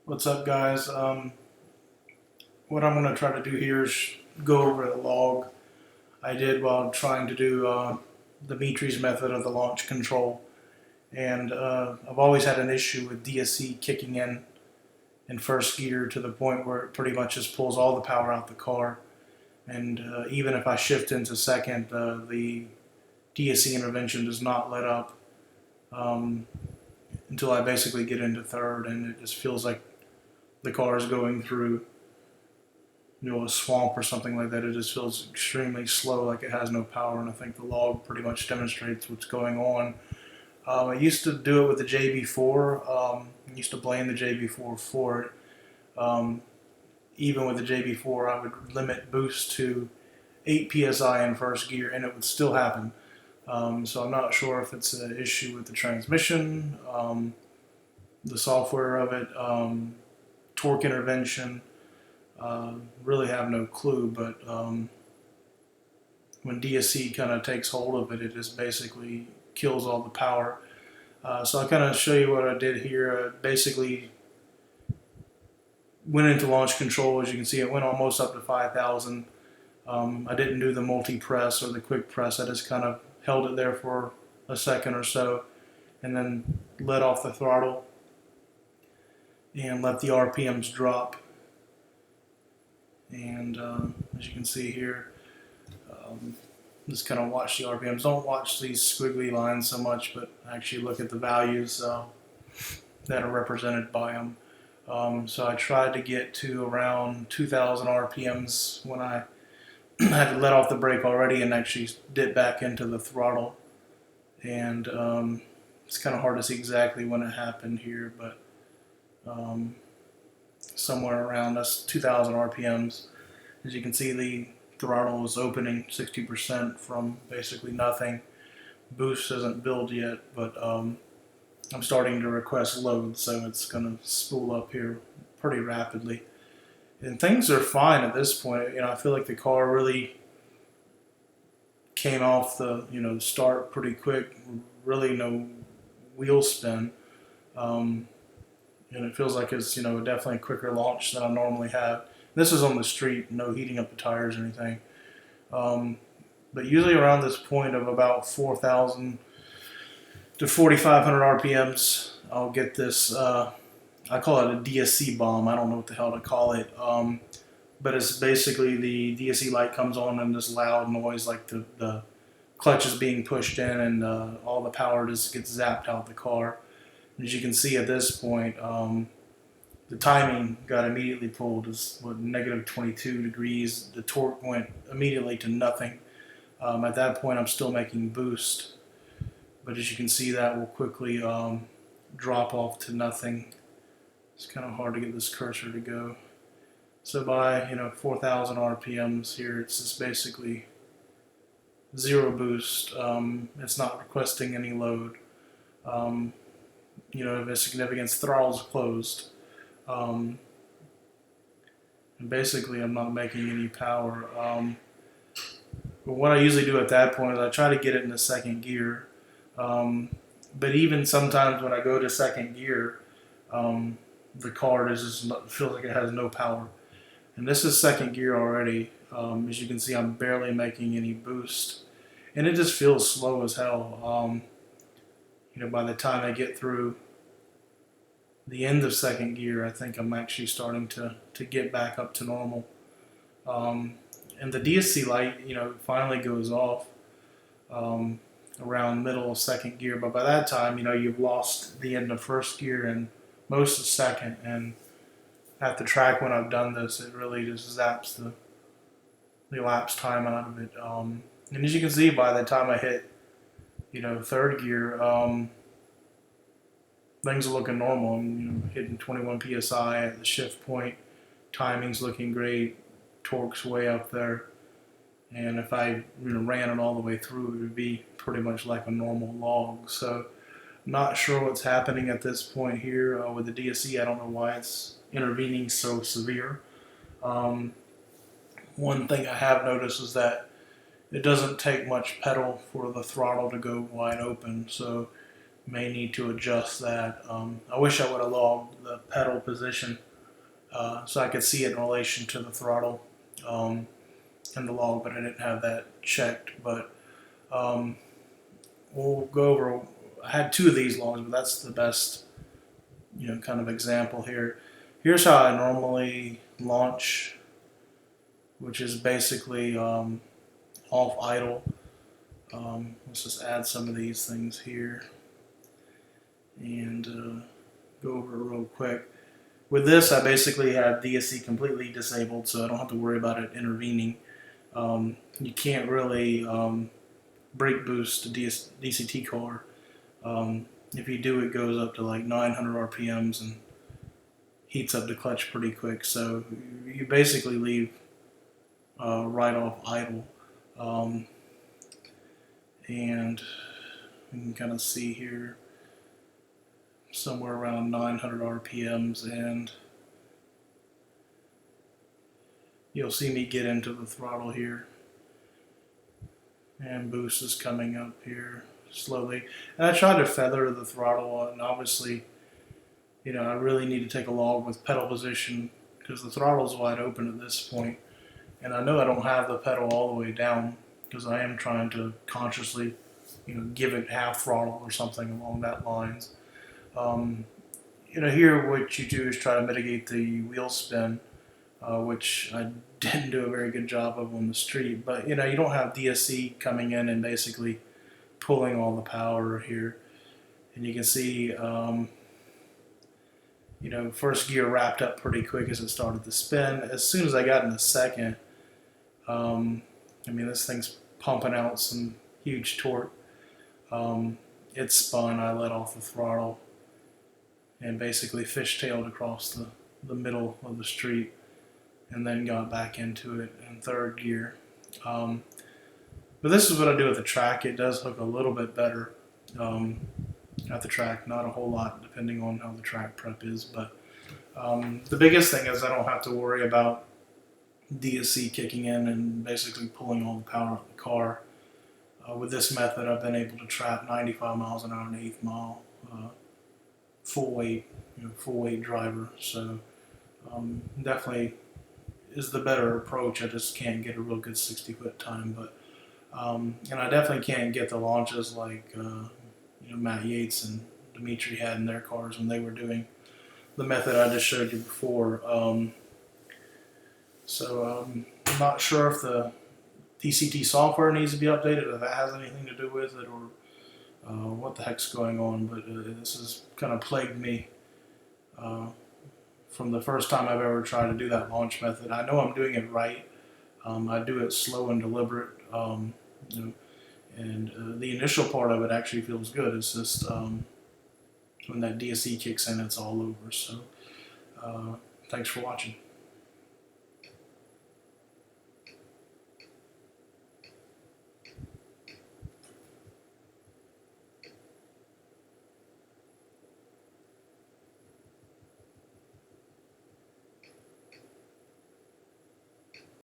What's up, guys? What I'm going to try to do here is go over a log I did while trying to do the Dimitri's method of the launch control. And I've always had an issue with DSC kicking in first gear to the point where it pretty much just pulls all the power out the car. And even if I shift into second, the DSC intervention does not let up um, until I basically get into third, and it just feels like the car is going through a swamp or something like that. It just feels extremely slow, like it has no power, and I think the log pretty much demonstrates what's going on. I used to do it with the JB4. I used to blame the JB4 for it. Um, Even with the JB4, I would limit boost to 8 psi in first gear, and it would still happen. So I'm not sure if it's an issue with the transmission, the software of it, torque intervention. Really have no clue, but when DSC kind of takes hold of it, it just basically kills all the power. So I kind of show you what I did here. I basically went into launch control. As you can see, it went almost up to 5,000. I didn't do the multi-press or the quick press. I just kind of held it there for a second or so and then let off the throttle and let the RPMs drop. And as you can see here, just kind of watch the RPMs. Don't watch these squiggly lines so much, but actually look at the values that are represented by them. So I tried to get to around 2,000 RPMs when I had to let off the brake already and actually dip back into the throttle. And it's kind of hard to see exactly when it happened here, but somewhere around that's 2,000 RPMs. As you can see, the throttle was opening 60% from basically nothing. Boost isn't built yet, but I'm starting to request load, so it's going to spool up here pretty rapidly. And things are fine at this point. I feel like the car really came off the start pretty quick. Really no wheel spin. And it feels like it's definitely a quicker launch than I normally have. This is on the street, no heating up the tires or anything. But usually around this point of about 4,000 to 4,500 RPMs, I'll get this. I call it a DSC bomb. I don't know what the hell to call it. But it's basically the DSC light comes on and this loud noise, like the clutch is being pushed in, and all the power just gets zapped out the car. As you can see at this point, the timing got immediately pulled. It's negative 22 degrees. The torque went immediately to nothing. At that point, I'm still making boost, but as you can see, that will quickly drop off to nothing. It's kind of hard to get this cursor to go. So by 4,000 RPMs here, it's just basically zero boost. It's not requesting any load. Of a significance, throttle's closed. And basically, I'm not making any power. But what I usually do at that point is I try to get it into second gear. But even sometimes when I go to second gear, the car just feels like it has no power. And this is second gear already. As you can see, I'm barely making any boost. And it just feels slow as hell. By the time I get through the end of second gear, I think I'm actually starting to get back up to normal. And the DSC light, finally goes off around middle of second gear. But by that time, you've lost the end of first gear and most of second. And at the track when I've done this, it really just zaps the elapsed time out of it. And as you can see, by the time I hit third gear, things are looking normal. I'm hitting 21 psi at the shift point. Timing's looking great. Torque's way up there. And if I ran it all the way through, it would be pretty much like a normal log. So not sure what's happening at this point here with the DSC. I don't know why it's intervening so severe. One thing I have noticed is that it doesn't take much pedal for the throttle to go wide open, so may need to adjust that. I wish I would have logged the pedal position, so I could see it in relation to the throttle in the log, but I didn't have that checked. But we'll go over. I had 2 of these logs, but that's the best, kind of example here. Here's how I normally launch, which is basically off idle. Let's just add some of these things here and go over it real quick. With this, I basically have DSC completely disabled, so I don't have to worry about it intervening. You can't really brake boost a DCT car. If you do, it goes up to like 900 RPMs and heats up the clutch pretty quick. So you basically leave right off idle. And you can kind of see here somewhere around 900 RPMs, and you'll see me get into the throttle here, and boost is coming up here slowly. And I tried to feather the throttle, and obviously, I really need to take a log with pedal position because the throttle is wide open at this point, and I know I don't have the pedal all the way down because I am trying to consciously, give it half throttle or something along that lines. Here what you do is try to mitigate the wheel spin, which I didn't do a very good job of on the street. But you don't have DSC coming in and basically pulling all the power here, and you can see, first gear wrapped up pretty quick as it started to spin. As soon as I got in the second, this thing's pumping out some huge torque. It spun, I let off the throttle, and basically fishtailed across the middle of the street, and then got back into it in third gear. But this is what I do at the track. It does hook a little bit better at the track, not a whole lot depending on how the track prep is, but the biggest thing is I don't have to worry about DSC kicking in and basically pulling all the power out of the car. With this method, I've been able to trap 95 miles an hour in 1/8 mile, full weight driver. So definitely is the better approach. I just can't get a real good 60-foot time, but and I definitely can't get the launches like Matt Yates and Dimitri had in their cars when they were doing the method I just showed you before. So I'm not sure if the DCT software needs to be updated, if that has anything to do with it, or what the heck's going on. But this has kind of plagued me from the first time I've ever tried to do that launch method. I know I'm doing it right. I do it slow and deliberate, and the initial part of it actually feels good. It's just when that DSC kicks in, it's all over. So thanks for watching.